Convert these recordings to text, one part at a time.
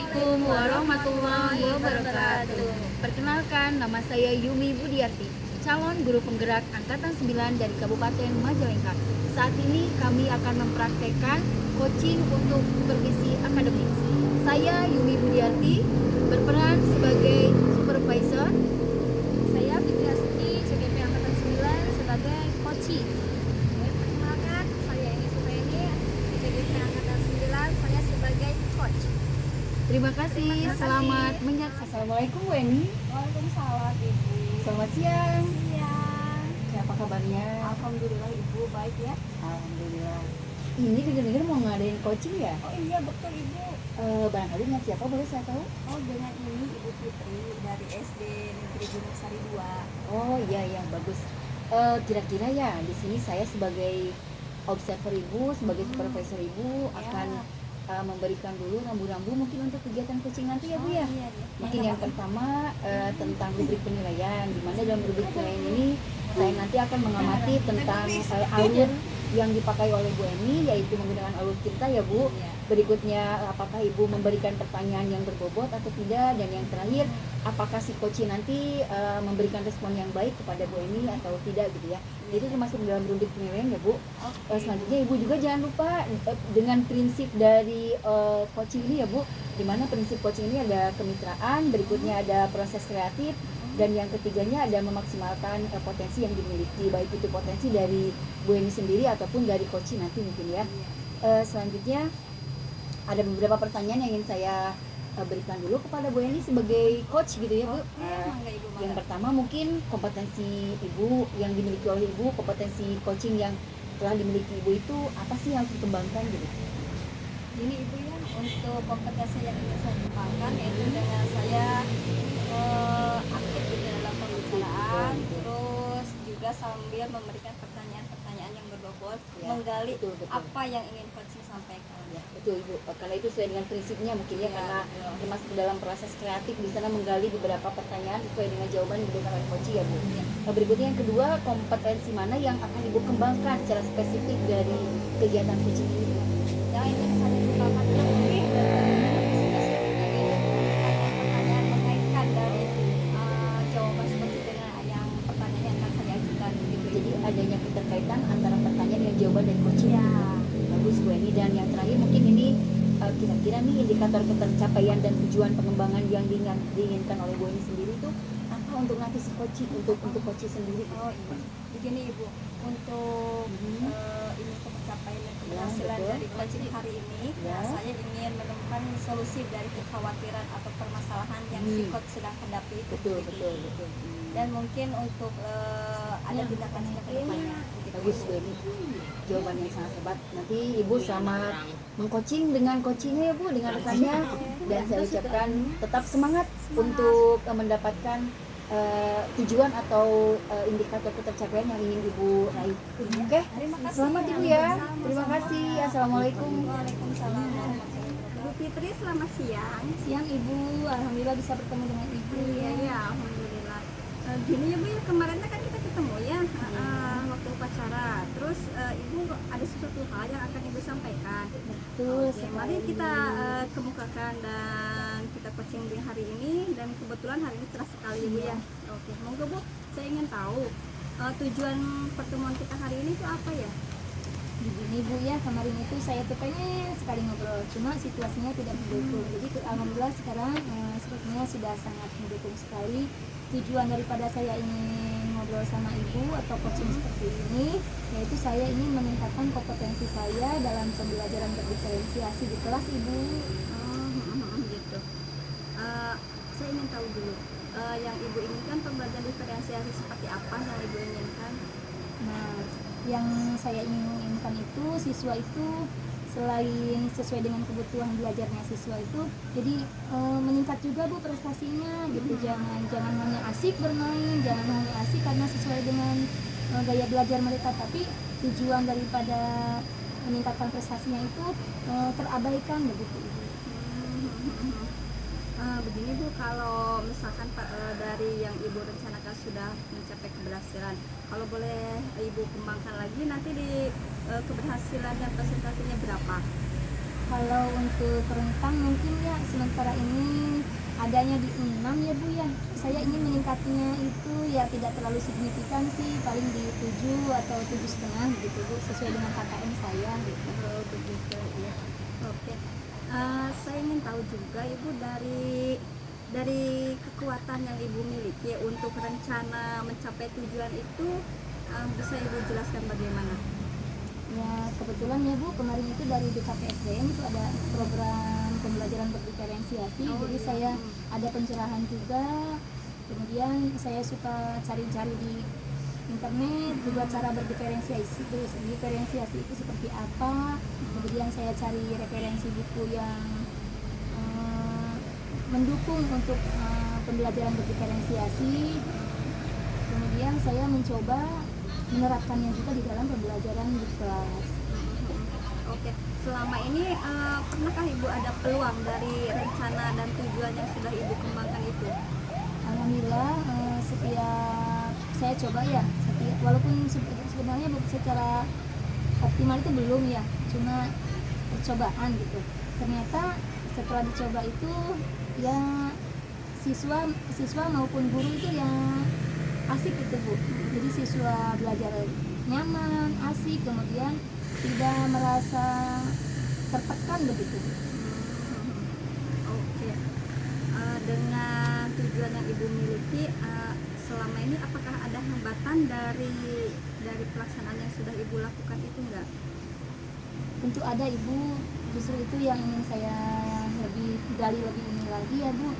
Assalamualaikum warahmatullahi wabarakatuh. Perkenalkan, nama saya Yumi Budiarti, calon guru penggerak Angkatan 9 dari Kabupaten Majalengka. Saat ini kami akan mempraktekkan coaching untuk supervisi akademik. Saya Yumi Budiarti, berperan sebagai supervisor. Saya Fitri Astuti, CGP Angkatan 9 sebagai coaching. Perkenalkan, saya Eni Supreni, CGP Angkatan 9, saya sebagai coach. Terima kasih, selamat menyaksikan. Assalamualaikum Weni. Waalaikumsalam Ibu. Selamat siang. Siang. Ya, apa kabarnya? Alhamdulillah Ibu, baik ya. Alhamdulillah. Ini dengar-dengar mau ngadain coaching ya? Oh iya betul Ibu. Barangkali dengan siapa boleh saya tahu? Oh dengan ini Ibu Fitri dari SD Negeri Gunung Sari 2. Oh iya yang bagus. Kira-kira ya di sini saya sebagai observer ibu, sebagai supervisor ibu akan memberikan dulu rambu-rambu mungkin untuk kegiatan coaching nanti ya Bu ya. Iya, iya. Mungkin yang pertama tentang rubrik penilaian, di mana dalam rubrik penilaian ini saya nanti akan mengamati tentang alur yang dipakai oleh Bu Eni, yaitu menggunakan alur cerita ya Bu. Berikutnya apakah ibu memberikan pertanyaan yang berbobot atau tidak, dan yang terakhir apakah si coaching nanti memberikan respon yang baik kepada Bu Eni atau tidak gitu ya. Itu termasuk dalam rubrik penilaian ya Bu. Selanjutnya ibu juga jangan lupa dengan prinsip dari coaching ini ya Bu, dimana prinsip coaching ini ada kemitraan, berikutnya ada proses kreatif, dan yang ketiganya ada memaksimalkan potensi yang dimiliki, baik itu potensi dari Bu Eni sendiri ataupun dari coaching nanti mungkin ya. Selanjutnya ada beberapa pertanyaan yang ingin saya berikan dulu kepada Bu Eni sebagai coach gitu ya Bu. Yang pertama mungkin kompetensi ibu yang dimiliki oleh ibu, kompetensi coaching yang telah dimiliki ibu itu apa sih yang harus dikembangkan gitu? Ini Ibu ya, untuk kompetensi yang ingin saya kembangkan yaitu dengan saya aktif di dalam pembicaraan, terus juga sambil memberikan pertanyaan-pertanyaan yang berbobot, Ya, menggali betul. apa yang ingin coaching sampaikan. Ya, betul Ibu. Karena itu sesuai dengan prinsipnya mungkin ya, Ya, karena betul. termasuk dalam proses kreatif di sana menggali beberapa pertanyaan sesuai dengan jawaban yang diberikan oleh coach ya Bu. Nah, berikutnya yang kedua, kompetensi mana yang akan Ibu kembangkan secara spesifik dari kegiatan coaching ini Bu? Yang ingin saya kembangkan lebih pertanyaan mengaitkan dari jawaban coaching dengan yang pertanyaan yang akan saya ajukan gitu. Jadi adanya keterkaitan antara pertanyaan dan jawaban dari coaching. Ya. Bagus Bu Eni. Dan yang terakhir mungkin ini kira-kira nih indikator ketercapaian dan tujuan pengembangan yang diinginkan oleh Bu Eni sendiri itu apa untuk nanti si coaching, untuk coaching sendiri? Oh iya, begini Ibu, untuk ini pencapaian dan keberhasilan betul. dari coaching hari ini, Ya. saya ingin menemukan solusi dari kekhawatiran atau permasalahan yang si coach sedang hadapi. Betul. Dan mungkin untuk ada tindakan ke depannya. Bagus Bu Eni. Jawaban yang sangat hebat. Nanti Ibu selamat mengcoaching dengan coachingnya ya Bu, dengan rekannya. Dan saya ucapkan tetap semangat untuk mendapatkan tujuan atau indikator ketercapaian yang ingin Ibu raih. Oke, selamat Ibu ya. Terima kasih. Assalamualaikum. Waalaikumsalam. Ibu Fitri, selamat siang. Siang Ibu, alhamdulillah bisa bertemu dengan Ibu. Iya, alhamdulillah. Gini ya Bu ya, kemarin kan kita ketemu ya waktu upacara. Terus Ibu ada sesuatu hal yang akan Ibu sampaikan. Betul. Oke, mari kita kemukakan dan kita coaching di hari ini, dan kebetulan hari ini cerah sekali Ibu ya. Oke, monggo Bu, saya ingin tahu tujuan pertemuan kita hari ini itu apa ya? Begini Bu ya, kemarin itu saya tuh pengen sekali ngobrol, cuma situasinya tidak mendukung. Jadi alhamdulillah sekarang sepertinya sudah sangat mendukung sekali. Tujuan daripada saya ingin ngobrol sama Ibu atau coaching seperti ini, yaitu saya ingin meningkatkan kompetensi saya dalam pembelajaran berdiferensiasi di kelas Ibu. Gitu. Saya ingin tahu dulu, yang Ibu inginkan pembelajaran diferensiasi seperti apa yang Ibu inginkan? Nah, yang saya inginkan itu siswa itu selain sesuai dengan kebutuhan belajarnya siswa itu, jadi meningkat juga Bu prestasinya gitu. Jangan hanya asik bermain, jangan hanya asik karena sesuai dengan gaya belajar mereka, tapi tujuan daripada meningkatkan prestasinya itu terabaikan begitu Ibu. Begini Bu, kalau misalkan dari yang Ibu rencanakan sudah mencapai keberhasilan, kalau boleh Ibu kembangkan lagi nanti di keberhasilan dan presentasinya berapa? Kalau untuk rentang mungkin ya sementara ini adanya di 6 ya Bu ya. Saya ingin meningkatnya itu ya tidak terlalu signifikan sih, paling di 7 atau 7,5 gitu Bu, sesuai dengan KKM saya gitu. Oh, begitu ya. Oke. Saya ingin tahu juga Ibu dari kekuatan yang Ibu miliki untuk rencana mencapai tujuan itu, bisa Ibu jelaskan bagaimana? Ya kebetulan ya Bu, kemarin itu dari BKPSDM itu ada program pembelajaran berdiferensiasi, Oh, jadi iya. saya ada pencerahan juga. Kemudian saya suka cari-cari di internet juga cara berdiferensiasi, terus diferensiasi itu seperti apa. Kemudian saya cari referensi buku yang mendukung untuk pembelajaran berdiferensiasi. Kemudian saya mencoba menerapkannya juga di dalam pembelajaran di kelas. Oke, selama ini pernahkah Ibu ada peluang dari rencana dan tujuan yang sudah Ibu kembangkan itu? Alhamdulillah setiap saya coba ya, walaupun sebenarnya secara optimal itu belum ya, cuma percobaan gitu. Ternyata setelah dicoba itu ya siswa maupun guru itu yang asik gitu Bu. Jadi siswa belajar nyaman, asik, kemudian tidak merasa tertekan begitu Bu. Oke. Dengan tujuan yang Ibu miliki, selama ini apakah ada hambatan dari pelaksanaan yang sudah Ibu lakukan itu enggak? Tentu ada Ibu, justru itu yang ingin saya lebih gali lebih ini lagi ya Bu.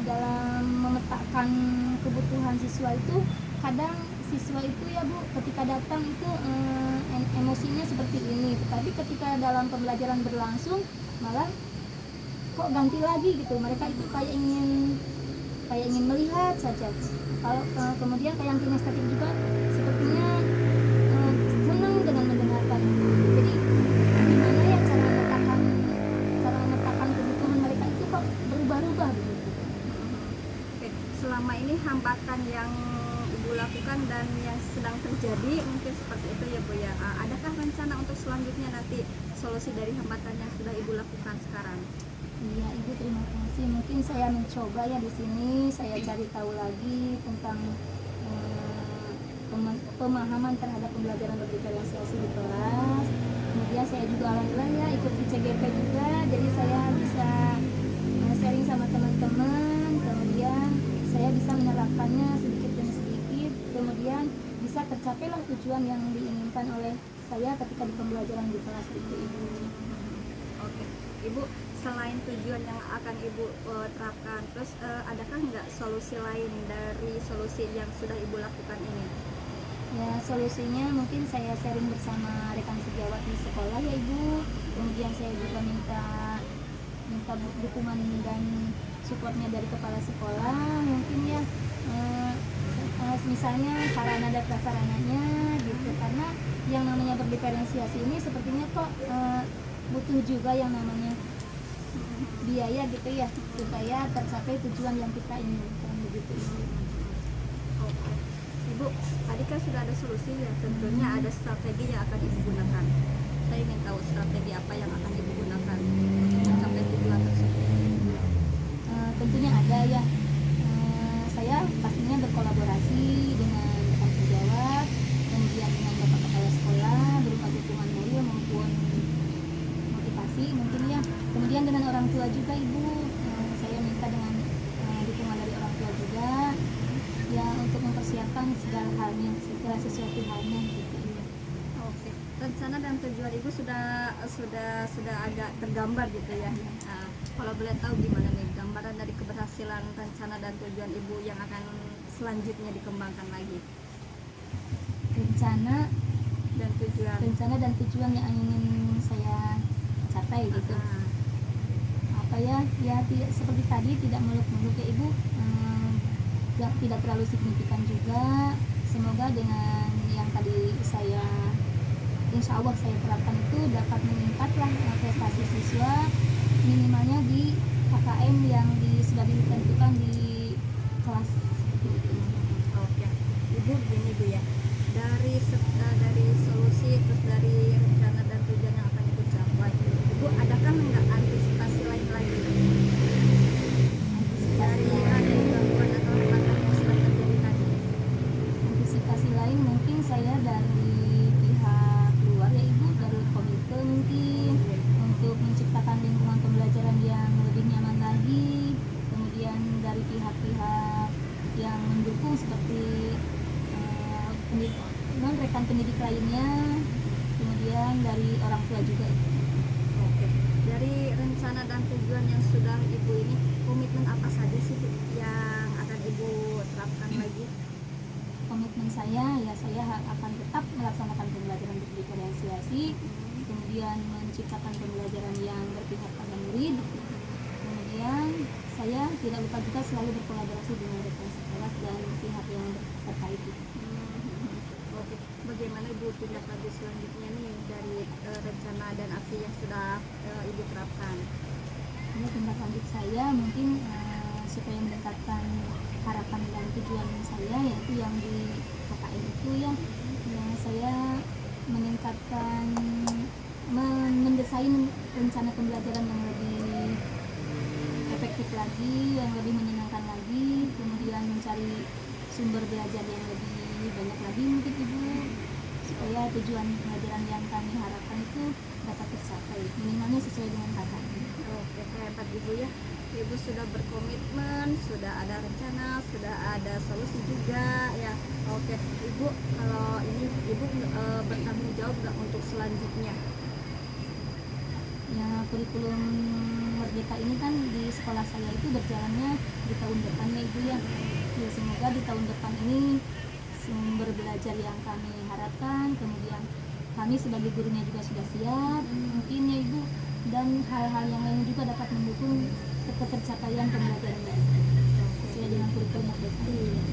Dalam memetakan kebutuhan siswa itu, kadang siswa itu ya Bu ketika datang itu emosinya seperti ini, tetapi ketika dalam pembelajaran berlangsung malah kok ganti lagi gitu, mereka itu kayak ingin melihat saja. Kalau kemudian kayak yang kinestetik juga sepertinya senang dengan mendengarkan. Jadi gimana ya cara memetakan kebutuhan mereka itu kok berubah-ubah begitu. Oke. Selama ini hambatan yang Ibu lakukan dan yang sedang terjadi mungkin seperti itu ya Bu ya. Adakah rencana untuk selanjutnya nanti solusi dari hambatan yang sudah Ibu lakukan sekarang? Iya Ibu, terima kasih. Mungkin saya mencoba ya di sini, saya cari tahu lagi tentang pemahaman terhadap pembelajaran berdiferensiasi di kelas. Kemudian saya juga alhamdulillah ya ikut di CGP juga, jadi saya bisa sharing sama teman-teman. Kemudian saya bisa menerapkannya sedikit demi sedikit. Kemudian bisa tercapailah tujuan yang diinginkan oleh saya ketika di pembelajaran di kelas itu Ibu. Oke, Ibu, selain tujuan yang akan Ibu terapkan, terus adakah nggak solusi lain dari solusi yang sudah Ibu lakukan ini? Ya solusinya mungkin saya sharing bersama rekan sejawat di sekolah ya Ibu. Kemudian saya juga minta dukungan dan supportnya dari kepala sekolah, mungkin ya misalnya sarana dan prasarananya gitu, karena yang namanya berdiferensiasi ini sepertinya kok butuh juga yang namanya biaya gitu ya, supaya tercapai tujuan yang kita inginkan begitu Ibu. Oke. Ibu, tadi kan sudah ada solusi ya, tentunya ada strategi yang akan Ibu gunakan. Saya ingin tahu strategi apa yang akan Ibu gunakan untuk mencapai tujuan tersebut. Tentunya ada ya. Saya pastinya berkolaborasi dengan rekan sejawat, kemudian dengan bapak kepala sekolah berupa dukungan moral maupun motivasi mungkin ya. Kemudian dengan orang tua juga Ibu, saya minta dengan dukungan dari orang tua juga ya untuk mempersiapkan segala halnya, segala sesuatu halnya gitu. Oke. Rencana dan tujuan Ibu sudah agak tergambar gitu ya. Kalau boleh tahu gimana nih gambaran dari keberhasilan rencana dan tujuan Ibu yang akan selanjutnya dikembangkan lagi? Rencana Dan tujuan. dan tujuan yang ingin saya capai gitu. Apa ya seperti tadi, tidak muluk-muluk ya Ibu, tidak terlalu signifikan juga. Semoga dengan yang tadi insya Allah saya terapkan itu dapat meningkatlah prestasi siswa minimalnya di KKM yang sudah ditentukan di kelas seperti itu. Oke. Ibu begini Bu ya, dari solusi terus dari rencana dan tujuan yang akan Ibu capai, Ibu dari orang tua juga. Oke. Dari rencana dan tujuan yang sudah Ibu ini, komitmen apa saja sih Bu, yang akan Ibu terapkan lagi? Komitmen saya ya saya akan tetap melaksanakan pembelajaran berdiferensiasi, kemudian menciptakan pembelajaran yang berpihak pada murid, kemudian saya tidak lupa juga selalu berkolaborasi dengan rekan sekolah dan pihak yang terkait. Oke, bagaimana Ibu tindak lanjut selanjutnya nih dari rencana dan aksi yang sudah Ibu terapkan? Ya, tindak lanjut saya mungkin supaya mendekatkan harapan dan tujuan saya, yaitu yang di KKN itu ya, yang saya meningkatkan mendesain rencana pembelajaran yang lebih efektif lagi, yang lebih menyenangkan lagi, kemudian mencari sumber belajar yang lebih banyak lagi mungkin Ibu, supaya tujuan pembelajaran yang kami harapkan itu dapat tercapai, minimalnya sesuai dengan KKN. Oke, hebat Ibu ya. Ibu sudah berkomitmen, sudah ada rencana, sudah ada solusi juga ya. Oke, Ibu, kalau ini Ibu bertanggung jawab nggak untuk selanjutnya? Ya, kurikulum Merdeka ini kan di sekolah saya itu berjalannya di tahun depan ya Ibu ya. Ya, semoga di tahun depan ini sumber belajar yang kami harapkan, kemudian kami sebagai gurunya juga sudah siap mungkin ya Ibu, dan hal-hal yang lain juga dapat mendukung ketercapaian pembelajaran sesuai dengan kurikulum Merdeka.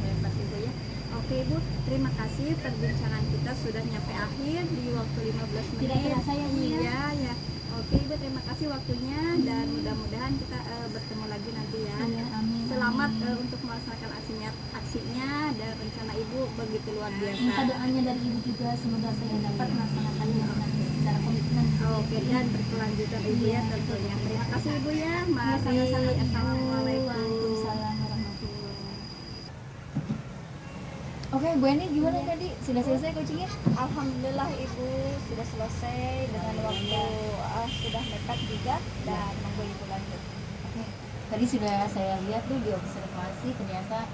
Hebat Ibu ya. Oke Ibu, terima kasih perbincangan kita sudah nyampe akhir di waktu 15 menit. Tidak terasa ya Ibu ya. Iya ya. Oke Ibu, terima kasih waktunya dan mudah-mudahan kita bertemu lagi nanti ya. Iya, amin. Selamat amin. untuk melaksanakan aksinya dan rencana Ibu begitu luar biasa. Minta doanya dari Ibu juga, semoga saya dapat melaksanakannya dengan secara komitmen. Oke, dan berkelanjutan Ibu ya tentunya. Terima kasih Ibu ya. Mari. Sama-sama Ibu. Assalamualaikum. Waalaikumsalam warahmatullahi. Oke, Bu Eni gimana tadi? Sudah selesai coachingnya? Alhamdulillah Ibu sudah selesai dengan waktu sudah mepet juga dan monggo Ibu lanjut. Oke. Tadi sudah saya lihat tuh di observasi, ternyata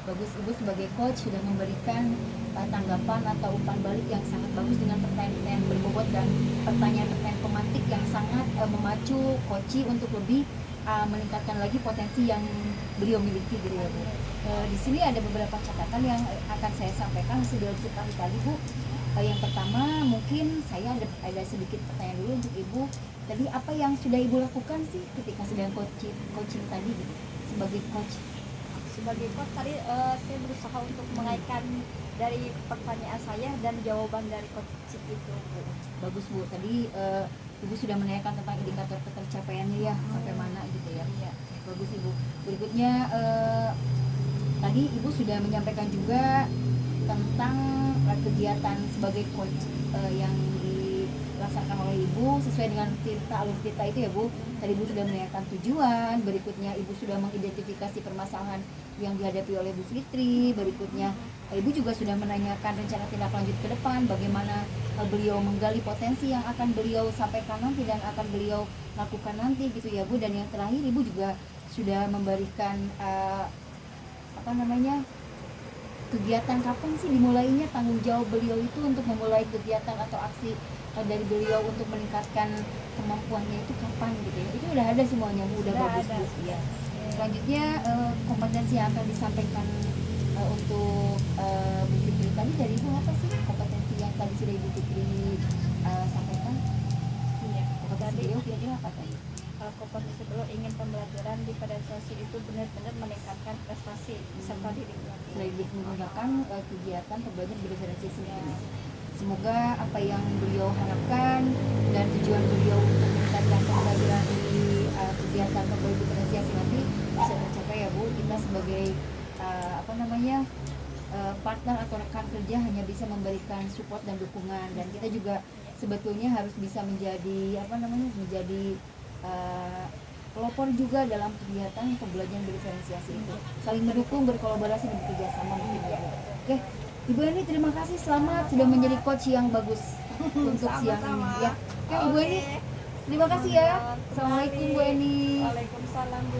bagus Ibu sebagai coach sudah memberikan tanggapan atau umpan balik yang sangat bagus dengan pertanyaan-pertanyaan berbobot dan pertanyaan-pertanyaan pemantik yang sangat memacu coachi untuk lebih meningkatkan lagi potensi yang beliau miliki gitu ya Bu. Di sini ada beberapa catatan yang akan saya sampaikan hasil dari tadi Bu. Yang pertama mungkin saya ada sedikit pertanyaan dulu untuk Ibu. Tadi apa yang sudah Ibu lakukan sih ketika sedang coaching tadi gitu, sebagai coach? Sebagai coach tadi saya berusaha untuk mengaitkan dari pertanyaan saya dan jawaban dari coach itu Bu. Bagus Bu, tadi Ibu sudah menanyakan tentang indikator ketercapaiannya ya, sampai mana gitu ya. Iya. Bagus Ibu. Berikutnya tadi Ibu sudah menyampaikan juga tentang kegiatan sebagai coach yang dilaksanakan oleh Ibu sesuai dengan alur cerita itu ya Bu. Tadi Ibu sudah menanyakan tujuan, berikutnya Ibu sudah mengidentifikasi permasalahan yang dihadapi oleh Bu Fitri, berikutnya Ibu juga sudah menanyakan rencana tindak lanjut ke depan, bagaimana beliau menggali potensi yang akan beliau sampaikan nanti dan akan beliau lakukan nanti gitu ya Bu. Dan yang terakhir Ibu juga sudah memberikan kegiatan kapan sih dimulainya, tanggung jawab beliau itu untuk memulai kegiatan atau aksi dari beliau untuk meningkatkan kemampuannya itu kapan gitu ya. Itu udah ada semuanya Bu, udah bagus Bu ya. Selanjutnya kompetensi yang akan disampaikan untuk Bu Fitri tadi dari Ibu apa sih kompetensi yang tadi sudah Ibu Fitri sampaikan? Iya. Kompetensi beliau kira-kira apa tadi? Kompetensi beliau ingin pembelajaran diferensiasi itu benar-benar meningkatkan prestasi serta didik. Lebih menggunakan kegiatan pembelajaran berdiferensiasi ini. Semoga apa yang beliau harapkan dan tujuan beliau untuk meningkatkan pembelajaran di kegiatan pembelajaran diferensiasi nanti bisa tercapai ya Bu. Kita sebagai partner atau rekan kerja hanya bisa memberikan support dan dukungan, dan kita juga sebetulnya harus bisa menjadi pelopor juga dalam kegiatan pembelajaran berdiferensiasi itu, saling mendukung, berkolaborasi dan bekerja sama mungkin ya Bu. Oke, Ibu Eni terima kasih, selamat sudah menjadi coach yang bagus untuk siang ini ya. Oke Ibu Eni terima kasih ya. Assalamualaikum Bu Eni. Waalaikumsalam Bu.